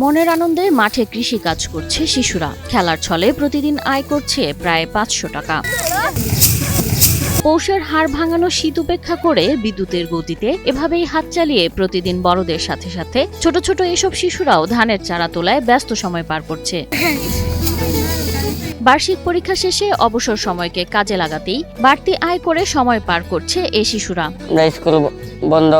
মনের আনন্দে মাঠে কৃষি কাজ করছে শিশুরা। খেলার ছলে প্রতিদিন আয় করছে প্রায় 500 টাকা। পৌষের হাড় ভাঙানো শীত উপেক্ষা করে বিদ্যুতের গতিতে এভাবেই হাত চালিয়ে প্রতিদিন বড়দের সাথে সাথে ছোট ছোট এসব শিশুরাও ধানের চারা তোলায় ব্যস্ত সময় পার করছে। বার্ষিক পরীক্ষা শেষে অবসর সময়কে কাজে লাগাতেই বাড়তি আয় করে সময় পার করছে এই শিশুরা। স্কুল বন্ধ,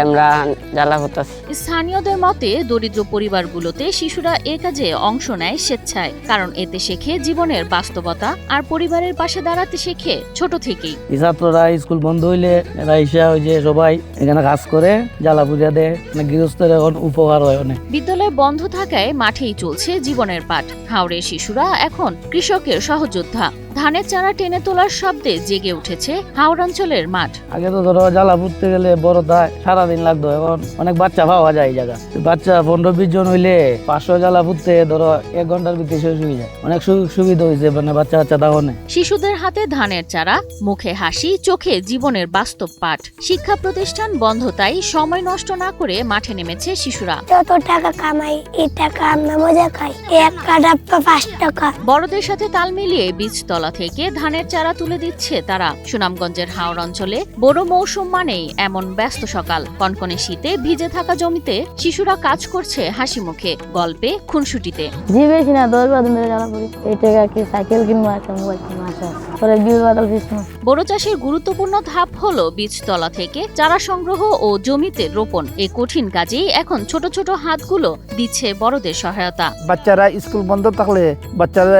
আমরা জ্বালা হতাছি। স্থানীয়দের মতে দরিদ্র পরিবারগুলোতে শিশুরা এ কাজে অংশ নেয় স্বেচ্ছায়, কারণ এতে শেখে জীবনের বাস্তবতা আর পরিবারের পাশে দাঁড়াতে শেখে ছোট থেকেই। ছাত্ররা স্কুল বন্ধ হইলে এরা এসে ওই যে সবাই এখানে কাজ করে জ্বালা পূজা দেয়, গৃহস্থের এখন উপকার হয় অনেক। বিদ্যালয় বন্ধ থাকায় মাঠেই চলছে জীবনের পাঠ। হাওড়ের শিশুরা এখন কৃষকের সহযোদ্ধা। ধানের চারা টেনে তোলার শব্দে জেগে উঠেছে হাওড়াঞ্চলের মাঠ। আগে তো ধরো জ্বালা পুঁততে গেলে বড় দায় সারাদিন লাগতো, এখন অনেক বাচ্চা পাওয়া যায় এই জায়গা। বাচ্চা 15-20 জন হইলে 500 জ্বালা পুঁততে ধরো 1 ঘন্টার ভিতরে শেষ হয়ে যায়। অনেক সুবিধা হয়েছে মানে বাচ্চা তখন। শিশুদের হাতে ধানের চারা, মুখে হাসি, চোখে জীবনের বাস্তব পাঠ। শিক্ষা প্রতিষ্ঠান বন্ধ, তাই সময় নষ্ট না করে মাঠে নেমেছে শিশুরা। যত টাকা কামাই এই টাকা আমরা মজা খাই, 1 কাঠা 5 টাকা। বড়দের সাথে তাল মিলিয়ে বীজতলা থেকে ধানের চারা তুলে দিচ্ছে তারা। সুনামগঞ্জের হাওড় অঞ্চলে বড় মৌসুম মানেই এমন ব্যস্ত সকাল। কনকনে শীতে ভিজে থাকা জমিতে শিশুরা কাজ করছে হাসি মুখে, গল্পে, খুনসুটিতে। বেশি না 10-12 দিন জ্বালা করি, এই টাকা কি সাইকেল কিনবো, একটা মোবাইল কিনবো, আসা পরে বীজ বাদল কিনবো। বড় চাষের গুরুত্বপূর্ণ ধাপ হলো বীজতলা থেকে চারা সংগ্রহ ও জমিতে রোপণ। এই কঠিন কাজেই এখন ছোট ছোট হাতগুলো দিচ্ছে বড়দের সহায়তা। বাচ্চারা স্কুল বন্ধ থাকলে বাচ্চারা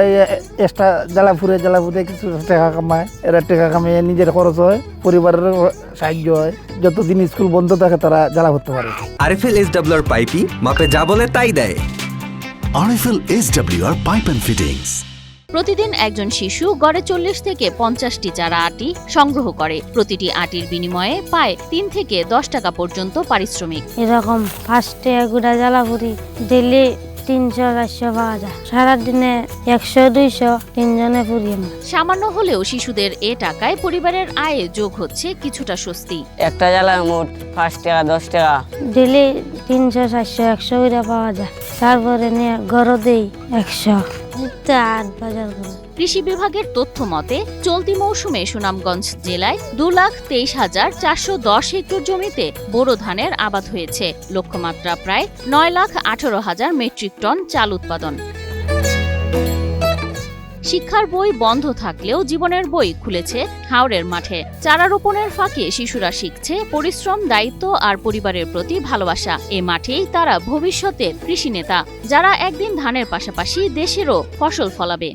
এক্সট্রা জ্বালা ফুরে কিছু টাকা কামায়, এরা টাকা কামিয়ে নিজের খরচ হয়, পরিবারের সাহায্য হয়। যতদিন স্কুল বন্ধ থাকে তারা জ্বালা করতে পারে। আরএফএল এসডব্লিউআর পাইপি মাপে যা বলে তাই দেয়। RFL SWR pipe and fittings. প্রতিদিন একজন শিশু গড়ে 40 থেকে 50টি চারা আটি সংগ্রহ করে। প্রতিটি আটির বিনিময়ে পায় 3 থেকে 10 টাকা পর্যন্ত পারিশ্রমিক। এরকম 5 টাকা গুড়া জ্বালা করি, দিলে 300-400 পাওয়া যায়। সারাদিনে 100-200 তিনজনে পুরি। সামান্য হলেও শিশুদের এ টাকায় পরিবারের আয়ে যোগ হচ্ছে কিছুটা স্বস্তি। একটা জ্বালায় মোট 5 টাকা 10 টাকা, দিলে 300-400-100 করে পাওয়া যায়। তারপরে নিয়ে গড় দেই 100 8 বাজার করে। কৃষি বিভাগের তথ্য মতে চলতি মৌসুমে সুনামগঞ্জ জেলায় 2,23,410 হেক্টর জমিতে বোরো ধানের আবাদ হয়েছে। লক্ষ্যমাত্রা প্রায় 9,18,000 মেট্রিক টন চাল উৎপাদন। শিক্ষার বই বন্ধ থাকলেও জীবনের বই খুলেছে হাওড়ের মাঠে। চারা রোপণের ফাঁকে শিশুরা শিখছে পরিশ্রম, দায়িত্ব আর পরিবারের প্রতি ভালোবাসা। এ মাঠেই তারা ভবিষ্যতের কৃষি নেতা, যারা একদিন ধানের পাশাপাশি দেশেরও ফসল ফলাবে।